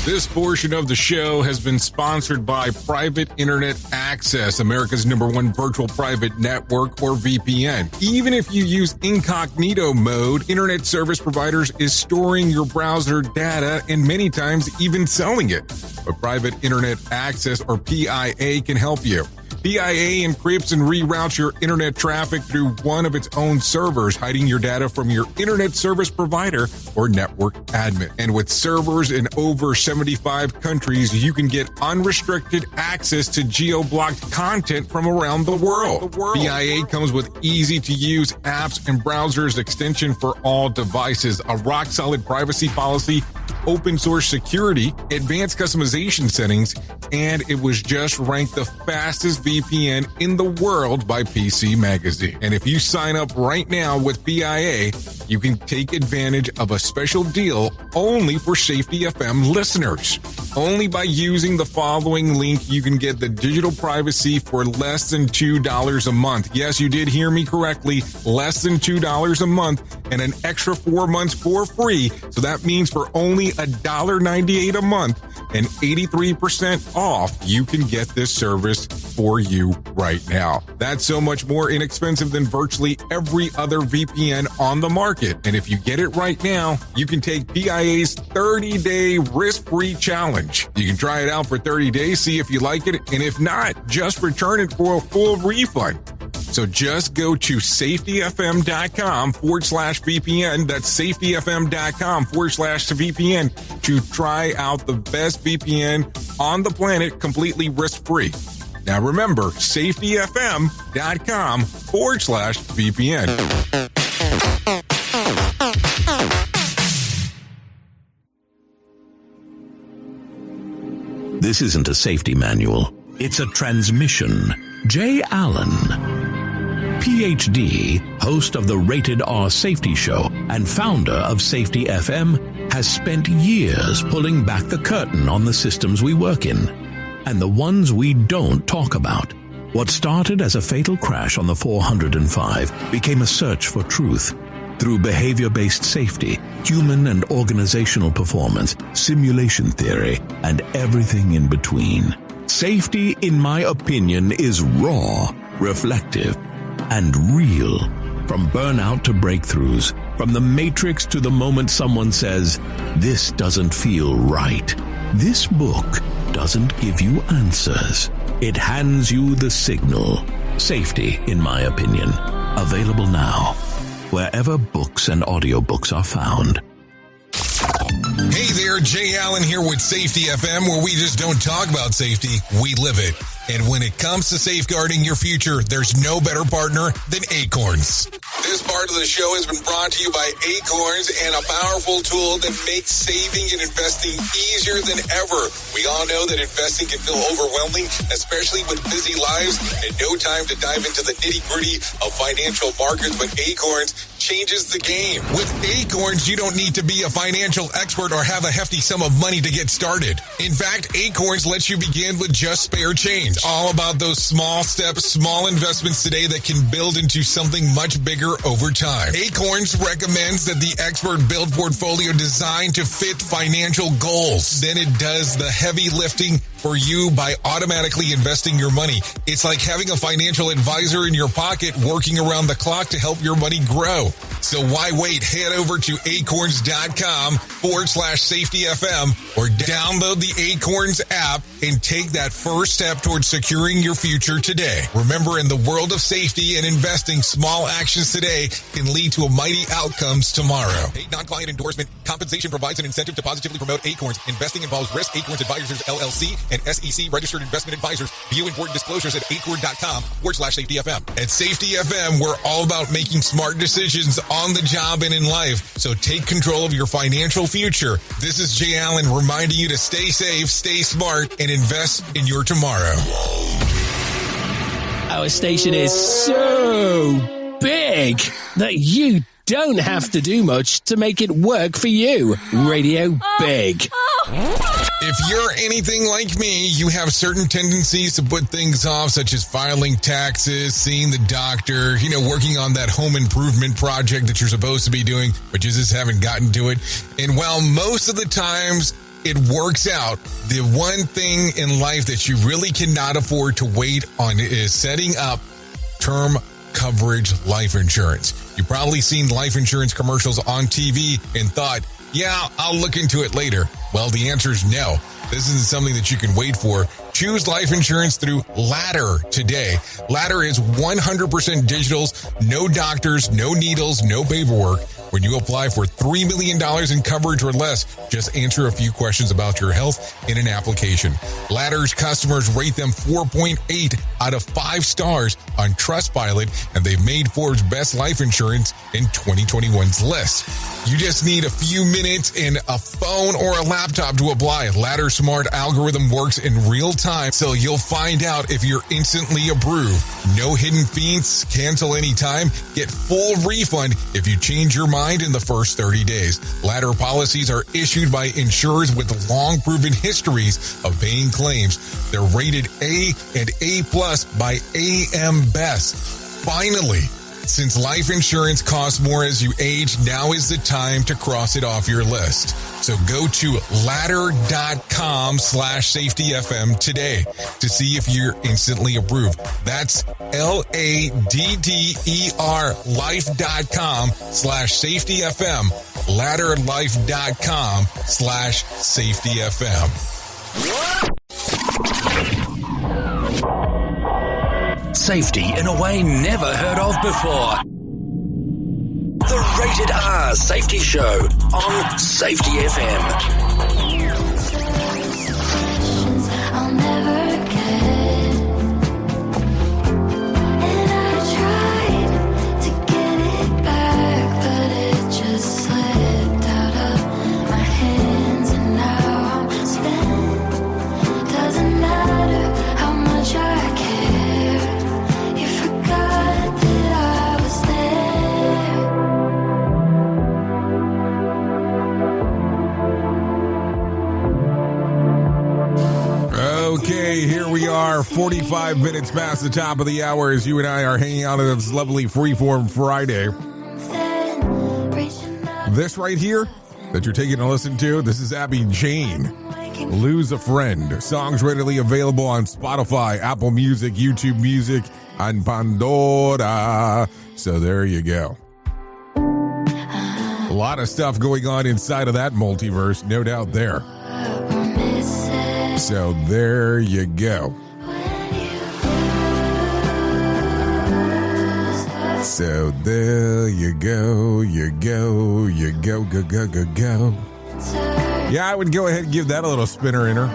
This portion of the show has been sponsored by Private Internet Access, America's #1 virtual private network, or VPN. Even if you use incognito mode, internet service providers is storing your browser data and many times even selling it. But Private Internet Access, or PIA, can help you. PIA encrypts and reroutes your internet traffic through one of its own servers, hiding your data from your internet service provider or network admin. And with servers in over 75 countries, you can get unrestricted access to geo-blocked content from around the world. PIA comes with easy-to-use apps and browsers extension for all devices, a rock-solid privacy policy, open source security, advanced customization settings, and it was just ranked the fastest VPN in the world by PC Magazine. And if you sign up right now with PIA, you can take advantage of a special deal only for Safety FM listeners. Only by using the following link, you can get the digital privacy for less than $2 a month. Yes, you did hear me correctly, less than $2 a month, and an extra 4 months for free. So that means for only $1.98 a month and 83% off, you can get this service for you right now. That's so much more inexpensive than virtually every other VPN on the market. And if you get it right now, you can take PIA's 30-day risk-free challenge. You can try it out for 30 days, see if you like it, and if not, just return it for a full refund. So just go to safetyfm.com/VPN. That's safetyfm.com/VPN to try out the best VPN on the planet completely risk-free. Now remember, safetyfm.com/VPN. This isn't a safety manual. It's a transmission. Jay Allen, PhD, host of the Rated R Safety Show and founder of Safety FM, has spent years pulling back the curtain on the systems we work in and the ones we don't talk about. What started as a fatal crash on the 405 became a search for truth. Through behavior-based safety, human and organizational performance, simulation theory, and everything in between. Safety, in my opinion, is raw, reflective, and real. From burnout to breakthroughs, from the matrix to the moment someone says, "This doesn't feel right." This book doesn't give you answers. It hands you the signal. Safety, in my opinion. Available now, wherever books and audiobooks are found. Hey there, Jay Allen here with Safety FM, where we just don't talk about safety, we live it. And when it comes to safeguarding your future, there's no better partner than Acorns. This part of the show has been brought to you by Acorns and a powerful tool that makes saving and investing easier than ever. We all know that investing can feel overwhelming, especially with busy lives and no time to dive into the nitty-gritty of financial markets, but Acorns changes the game. With Acorns, you don't need to be a financial expert or have a hefty sum of money to get started. In fact, Acorns lets you begin with just spare change. All about those small steps, small investments today that can build into something much bigger over time. Acorns recommends that the expert build portfolio designed to fit financial goals. Then it does the heavy lifting for you by automatically investing your money. It's like having a financial advisor in your pocket working around the clock to help your money grow. So why wait? Head over to acorns.com/safetyfm or download the Acorns app and take that first step towards securing your future today. Remember, in the world of safety and investing, small actions today can lead to mighty outcomes tomorrow. A non-client endorsement. Compensation provides an incentive to positively promote Acorns. Investing involves risk. Acorns Advisors, LLC, and SEC registered investment advisors. View important disclosures at acorn.com/safetyfm. At Safety FM, we're all about making smart decisions on the job and in life. So take control of your financial future. This is Jay Allen reminding you to stay safe, stay smart, and invest in your tomorrow. Our station is so big that you don't have to do much to make it work for you. Radio Big. If you're anything like me, you have certain tendencies to put things off, such as filing taxes, seeing the doctor, working on that home improvement project that you're supposed to be doing, but you just haven't gotten to it. And while most of the times it works out, the one thing in life that you really cannot afford to wait on is setting up term coverage life insurance. You've probably seen life insurance commercials on TV and thought, yeah, I'll look into it later. Well, the answer is no. This isn't something that you can wait for. Choose life insurance through Ladder today. Ladder is 100% digitals, no doctors, no needles, no paperwork. When you apply for $3 million in coverage or less, just answer a few questions about your health in an application. Ladder's customers rate them 4.8 out of 5 stars on Trustpilot, and they've made Forbes' Best Life Insurance in 2021's list. You just need a few minutes and a phone or a laptop to apply. Ladder's smart algorithm works in real time, so you'll find out if you're instantly approved. No hidden fees, cancel anytime, get full refund if you change your mind in the first 30 days. Ladder policies are issued by insurers with long proven histories of paying claims. They're rated A and A+ by AM Best. Finally, Since life insurance costs more as you age, now is the time to cross it off your list. So go to ladder.com/safetyfm today to see if you're instantly approved. That's LADDER life.com/safetyfm. ladderlife.com/safetyfm. Safety in a way never heard of before. The Rated R Safety Show on Safety FM. I'll never get. And I tried to get it back, but it just slipped out of my hands, and now I'm spent. Doesn't matter how much I care. You forgot that I was there. Okay, here we are, 45 minutes past the top of the hour as you and I are hanging out on this lovely Freeform Friday. This right here that you're taking a listen to, this is Abby Jane, Lose a Friend. Songs readily available on Spotify, Apple Music, YouTube Music, and Pandora. So there you go. A lot of stuff going on inside of that multiverse, no doubt there. So there you go. So there you go, go. Yeah, I would go ahead and give that a little spinner in her.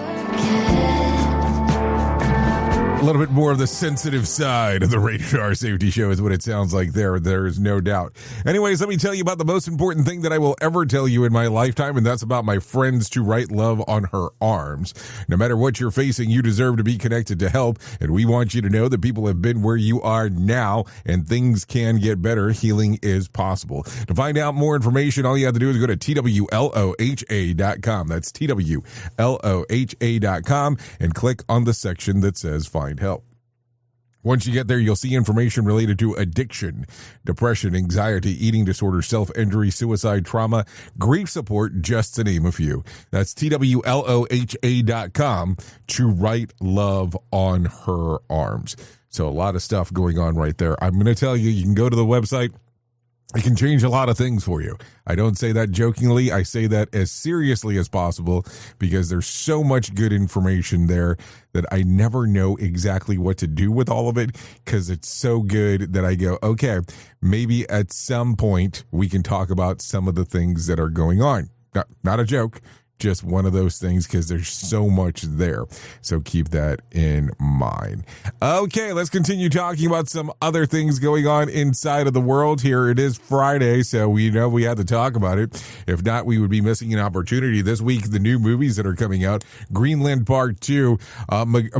A little bit more of the sensitive side of the Rated R Safety Show is what it sounds like there. There is no doubt. Anyways, let me tell you about the most important thing that I will ever tell you in my lifetime, and that's about my friends to write love on her arms. No matter what you're facing, you deserve to be connected to help, and we want you to know that people have been where you are now, and things can get better. Healing is possible. To find out more information, all you have to do is go to TWLOHA.com. That's TWLOHA.com, and click on the section that says Find Help. Once you get there, you'll see information related to addiction, depression, anxiety, eating disorder, self-injury, suicide, trauma, grief support, just to name a few. That's TWLOHA.com to write love on her arms. So a lot of stuff going on right there. I'm going to tell you, you can go to the website. It can change a lot of things for you. I don't say that jokingly. I say that as seriously as possible because there's so much good information there that I never know exactly what to do with all of it because it's so good that I go, okay, maybe at some point we can talk about some of the things that are going on. Not a joke. Just one of those things because there's so much there. So keep that in mind. Okay, let's continue talking about some other things going on inside of the world here. It is Friday, so we know we had to talk about it. If not, we would be missing an opportunity. This week, the new movies that are coming out, Greenland Part 2,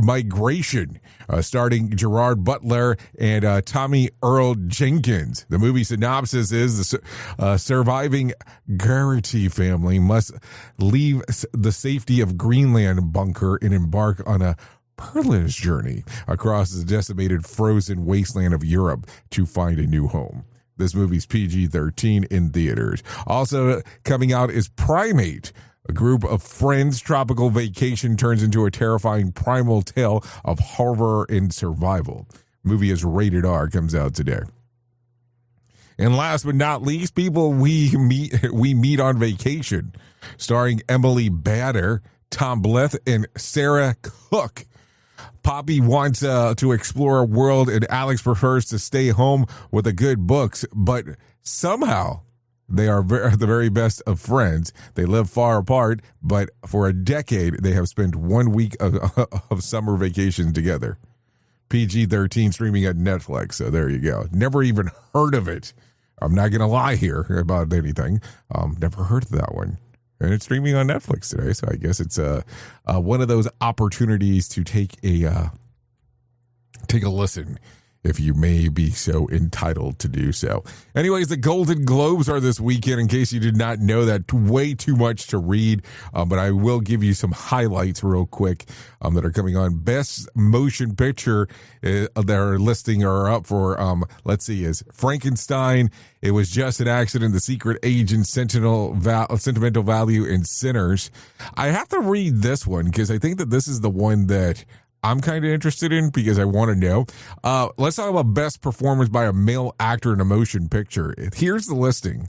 Migration, starring Gerard Butler and Tommy Earl Jenkins. The movie synopsis is the surviving Garrity family must leave the safety of Greenland bunker and embark on a perilous journey across the decimated frozen wasteland of Europe to find a new home. This movie's PG-13 in theaters. Also coming out is Primate. A group of friends' tropical vacation turns into a terrifying primal tale of horror and survival. Movie is rated R, comes out today. And last but not least, people we meet on vacation, starring Emily Bader, Tom Blyth, and Sarah Cook. Poppy wants to explore a world, and Alex prefers to stay home with the good books, but somehow they are the very best of friends. They live far apart, but for a decade, they have spent 1 week of summer vacation together. PG-13 streaming at Netflix, so there you go. Never even heard of it. I'm not going to lie here about anything. Never heard of that one. And it's streaming on Netflix today, so I guess it's one of those opportunities to take a listen if you may be so entitled to do so. Anyways, the Golden Globes are this weekend, in case you did not know that. Way too much to read, but I will give you some highlights real quick that are coming on. Best Motion Picture, their listing are up for, let's see, is Frankenstein, It Was Just an Accident, The Secret Agent, Sentimental Value, and Sinners. I have to read this one because I think that this is the one that I'm kind of interested in because I want to know. Let's talk about best performance by a male actor in a motion picture. Here's the listing: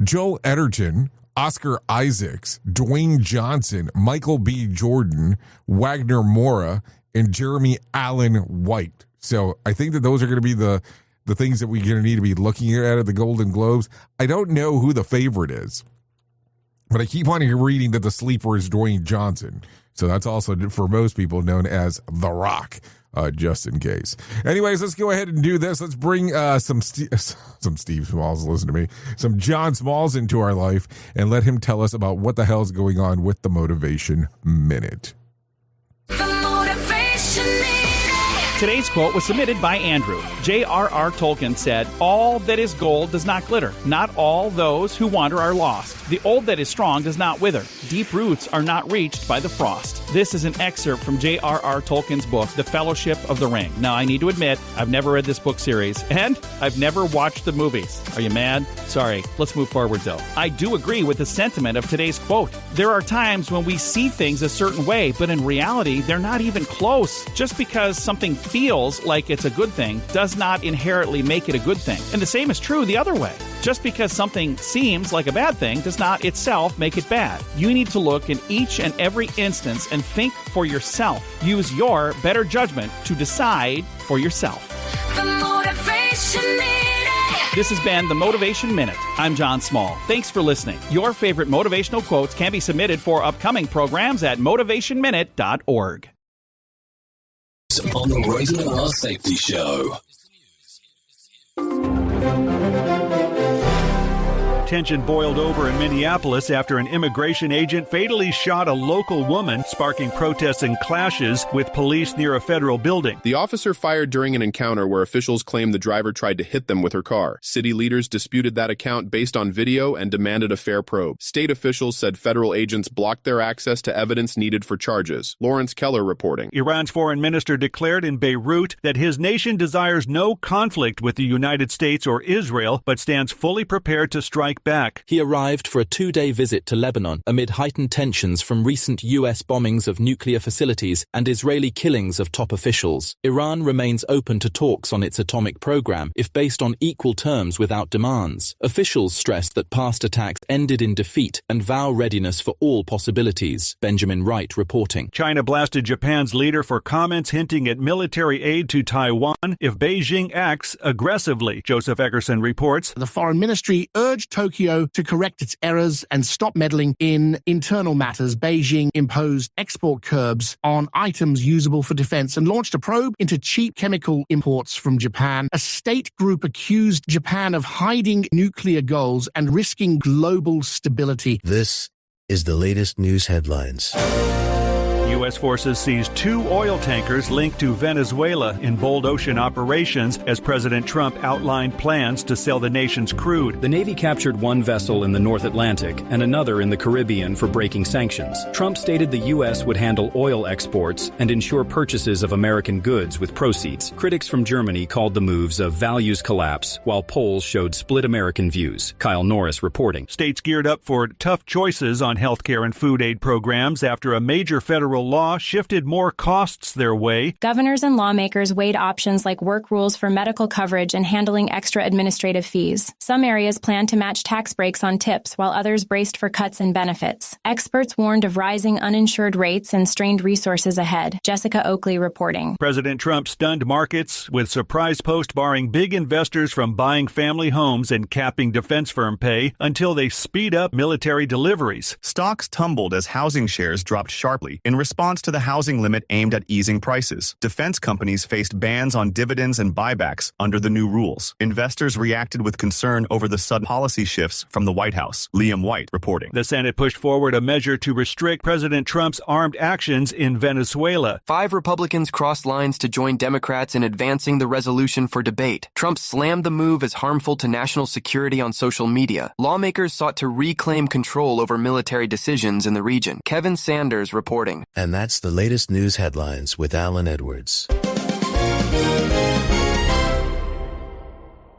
Joel Edgerton, Oscar Isaacs, Dwayne Johnson, Michael B. Jordan, Wagner Moura, and Jeremy Allen White. So I think that those are going to be the things that we're going to need to be looking at the Golden Globes. I don't know who the favorite is, but I keep on reading that the sleeper is Dwayne Johnson. So that's also, for most people, known as The Rock, just in case. Anyways, let's go ahead and do this. Let's bring some Steve Smalls, listen to me, some John Smalls into our life and let him tell us about what the hell is going on with the Motivation Minute. Today's quote was submitted by Andrew. J.R.R. Tolkien said, "All that is gold does not glitter. Not all those who wander are lost. The old that is strong does not wither. Deep roots are not reached by the frost." This is an excerpt from J.R.R. Tolkien's book, The Fellowship of the Ring. Now, I need to admit, I've never read this book series, and I've never watched the movies. Are you mad? Sorry. Let's move forward, though. I do agree with the sentiment of today's quote. There are times when we see things a certain way, but in reality, they're not even close. Just because something feels like it's a good thing does not inherently make it a good thing. And the same is true the other way. Just because something seems like a bad thing does not itself make it bad. You need to look in each and every instance and think for yourself. Use your better judgment to decide for yourself. The Motivation Minute. This has been the Motivation Minute. I'm John Small. Thanks for listening. Your favorite motivational quotes can be submitted for upcoming programs at motivationminute.org. On the Radio R Safety Show. Tension boiled over in Minneapolis after an immigration agent fatally shot a local woman, sparking protests and clashes with police near a federal building. The officer fired during an encounter where officials claim the driver tried to hit them with her car. City leaders disputed that account based on video and demanded a fair probe. State officials said federal agents blocked their access to evidence needed for charges. Lawrence Keller reporting. Iran's foreign minister declared in Beirut that his nation desires no conflict with the United States or Israel, but stands fully prepared to strike back. He arrived for a 2-day visit to Lebanon amid heightened tensions from recent U.S. bombings of nuclear facilities and Israeli killings of top officials. Iran remains open to talks on its atomic program if based on equal terms without demands. Officials stressed that past attacks ended in defeat and vow readiness for all possibilities. Benjamin Wright reporting. China blasted Japan's leader for comments hinting at military aid to Taiwan if Beijing acts aggressively. Joseph Eckerson reports. The foreign ministry urged Tokyo to correct its errors and stop meddling in internal matters. Beijing imposed export curbs on items usable for defense and launched a probe into cheap chemical imports from Japan. A state group accused Japan of hiding nuclear goals and risking global stability. This is the latest news headlines. U.S. forces seized 2 oil tankers linked to Venezuela in bold ocean operations as President Trump outlined plans to sell the nation's crude. The Navy captured 1 vessel in the North Atlantic and another in the Caribbean for breaking sanctions. Trump stated the U.S. would handle oil exports and ensure purchases of American goods with proceeds. Critics from Germany called the moves a values collapse, while polls showed split American views. Kyle Norris reporting. States geared up for tough choices on health care and food aid programs after a major federal law shifted more costs their way. Governors and lawmakers weighed options like work rules for medical coverage and handling extra administrative fees. Some areas planned to match tax breaks on tips, while others braced for cuts in benefits. Experts warned of rising uninsured rates and strained resources ahead. Jessica Oakley reporting. President Trump stunned markets with surprise post barring big investors from buying family homes and capping defense firm pay until they speed up military deliveries. Stocks tumbled as housing shares dropped sharply in response response to the housing limit aimed at easing prices. Defense companies faced bans on dividends and buybacks under the new rules. Investors reacted with concern over the sudden policy shifts from the White House. Liam White reporting. The Senate pushed forward a measure to restrict President Trump's armed actions in Venezuela. 5 Republicans crossed lines to join Democrats in advancing the resolution for debate. Trump slammed the move as harmful to national security on social media. Lawmakers sought to reclaim control over military decisions in the region. Kevin Sanders reporting. And that's the latest news headlines with Alan Edwards.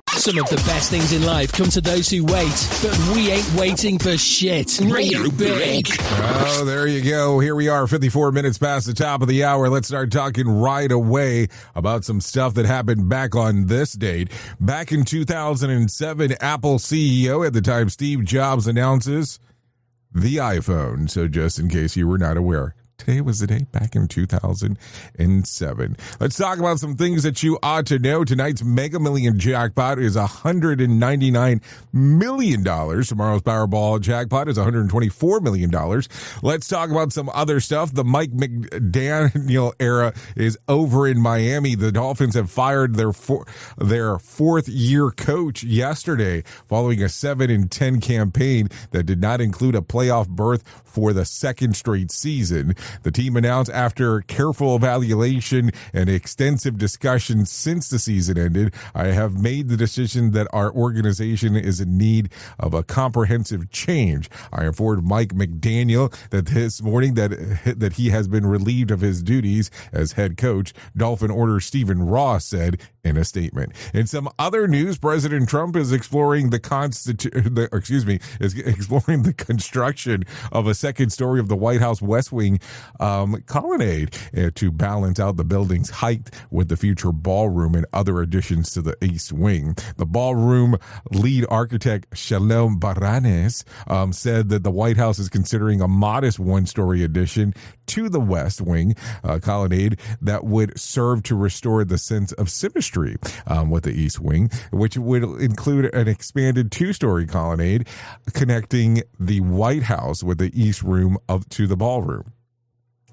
Some of the best things in life come to those who wait, but we ain't waiting for shit. Radio Big. Oh, there you go. Here we are, 54 minutes past the top of the hour. Let's start talking right away about some stuff that happened back on this date. Back in 2007, Apple CEO at the time, Steve Jobs, announces the iPhone. So just in case you were not aware, today was the day back in 2007. Let's talk about some things that you ought to know. Tonight's Mega Million jackpot is $199 million. Tomorrow's Powerball jackpot is $124 million. Let's talk about some other stuff. The Mike McDaniel era is over in Miami. The Dolphins have fired their fourth-year coach yesterday following a 7-10 campaign that did not include a playoff berth for the second straight season. The team announced after careful evaluation and extensive discussion since the season ended, I have made the decision that our organization is in need of a comprehensive change. I informed Mike McDaniel that this morning that he has been relieved of his duties as head coach, Dolphin owner Stephen Ross said in a statement. In some other news, President Trump is exploring the construction of a second story of the White House West Wing colonnade to balance out the building's height with the future ballroom and other additions to the East Wing. The ballroom lead architect Shalom Baranes said that the White House is considering a modest one-story addition to the West Wing colonnade that would serve to restore the sense of symmetry with the East Wing, which would include an expanded two-story colonnade connecting the White House with the East Room to the ballroom.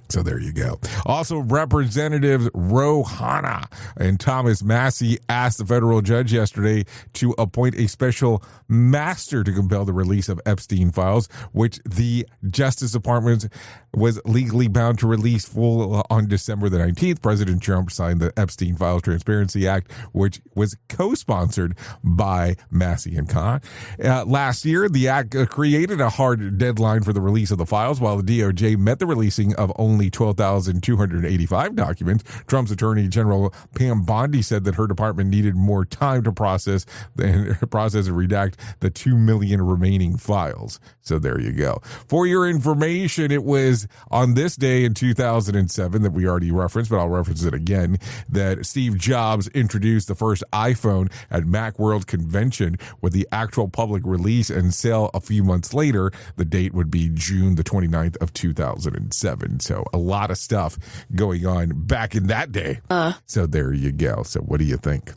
So there you go. Also, Representatives Ro Khanna and Thomas Massie asked the federal judge yesterday to appoint a special master to compel the release of Epstein files, which the Justice Department was legally bound to release full on December the 19th. President Trump signed the Epstein Files Transparency Act, which was co-sponsored by Massie and Khan. Last year, the act created a hard deadline for the release of the files, while the DOJ met the releasing of only 12,285 documents. Trump's Attorney General Pam Bondi said that her department needed more time to process and redact the 2 million remaining files. So there you go. For your information, it was on this day in 2007 that we already referenced, but I'll reference it again, that Steve Jobs introduced the first iPhone at Macworld Convention, with the actual public release and sale a few months later. The date would be June the 29th of 2007. So a lot of stuff going on back in that day. So there you go. So what do you think?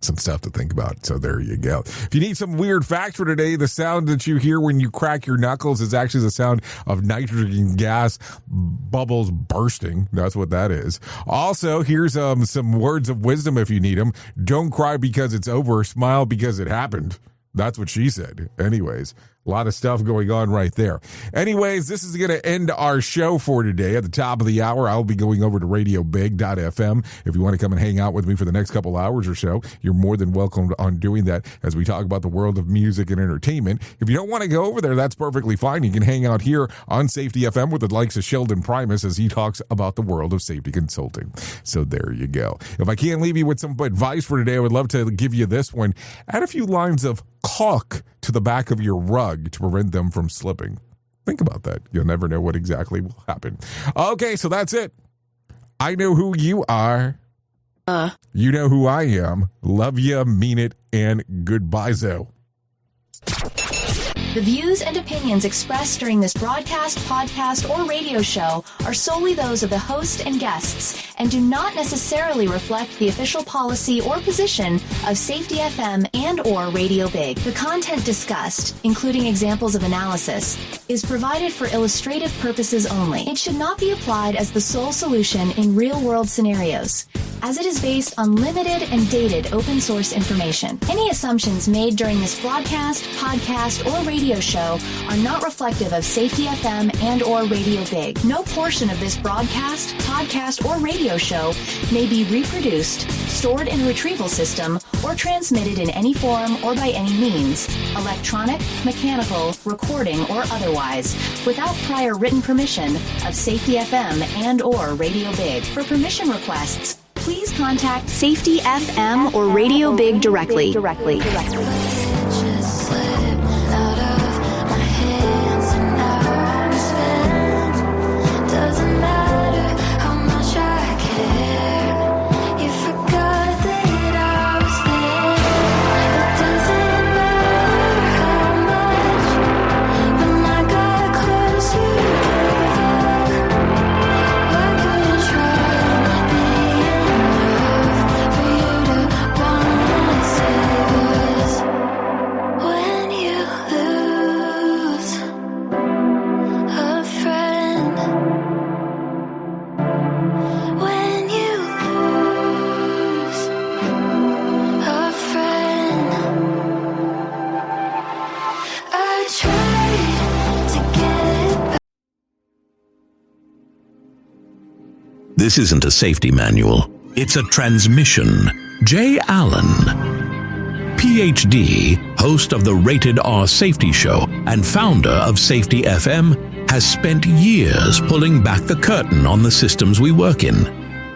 Some stuff to think about. So there you go. If you need some weird facts for today, the sound that you hear when you crack your knuckles is actually the sound of nitrogen gas bubbles bursting. That's what that is. Also, here's some words of wisdom if you need them. Don't cry because it's over. Smile because it happened. That's what she said. Anyways, a lot of stuff going on right there. Anyways, this is going to end our show for today. At the top of the hour, I'll be going over to radiobig.fm. If you want to come and hang out with me for the next couple hours or so, you're more than welcome on doing that as we talk about the world of music and entertainment. If you don't want to go over there, that's perfectly fine. You can hang out here on Safety FM with the likes of Sheldon Primus as he talks about the world of safety consulting. So there you go. If I can't leave you with some advice for today, I would love to give you this one. Add a few lines of caulk to the back of your rug to prevent them from slipping. Think about that. You'll never know what exactly will happen. Okay, so that's it. I know who you are. You know who I am. Love ya, mean it, and goodbye, Zo. The views and opinions expressed during this broadcast, podcast, or radio show are solely those of the host and guests and do not necessarily reflect the official policy or position of Safety FM and or Radio Big. The content discussed, including examples of analysis, is provided for illustrative purposes only. It should not be applied as the sole solution in real-world scenarios, as it is based on limited and dated open source information. Any assumptions made during this broadcast, podcast, or radio show are not reflective of Safety FM and or Radio Big. No portion of this broadcast, podcast, or radio show may be reproduced, stored in a retrieval system, or transmitted in any form or by any means, electronic, mechanical, recording, or otherwise, without prior written permission of Safety FM and or Radio Big. For permission requests, please contact Safety FM or Radio Big directly. Doesn't matter how much I care. You forgot that I was there. It doesn't matter how much. When I got close, you gave up. Why couldn't try be enough for you to wanna save us? When you lose a friend. When you lose a friend, I tried to get it back. This isn't a safety manual. It's a transmission. Jay Allen, PhD, host of the Rated R Safety Show and founder of Safety FM, has spent years pulling back the curtain on the systems we work in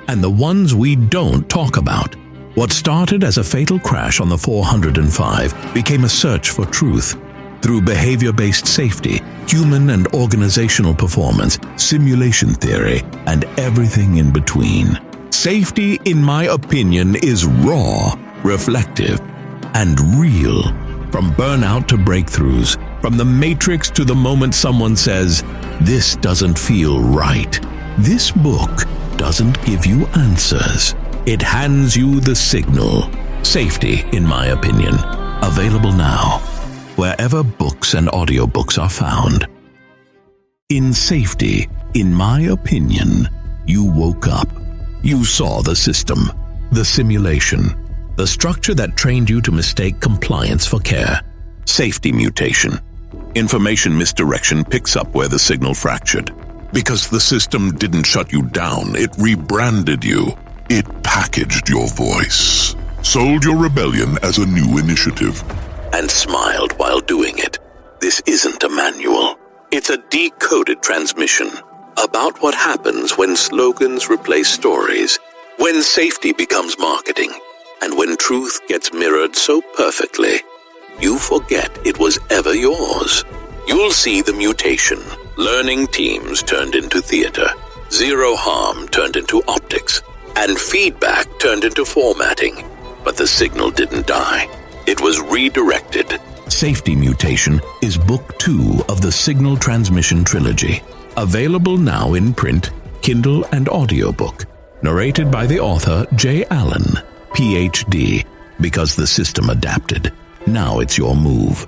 and the ones we don't talk about. What started as a fatal crash on the 405 became a search for truth through behavior-based safety, human and organizational performance, simulation theory, and everything in between. Safety, in my opinion, is raw, reflective, and real. From burnout to breakthroughs, from the matrix to the moment someone says, "This doesn't feel right." This book doesn't give you answers. It hands you the signal. Safety, in my opinion. Available now, wherever books and audiobooks are found. In Safety, in my opinion, you woke up. You saw the system, the simulation, the structure that trained you to mistake compliance for care. Safety mutation. Information misdirection picks up where the signal fractured. Because the system didn't shut you down, it rebranded you. It packaged your voice, sold your rebellion as a new initiative, and smiled while doing it. This isn't a manual. It's a decoded transmission about what happens when slogans replace stories, when safety becomes marketing, and when truth gets mirrored so perfectly, you forget it was ever yours. You'll see the mutation. Learning teams turned into theater, zero harm turned into optics, and feedback turned into formatting. But the signal didn't die. It was redirected. Safety Mutation is Book 2 of the Signal Transmission Trilogy. Available now in print, Kindle, and audiobook. Narrated by the author Jay Allen, PhD. Because the system adapted. Now it's your move.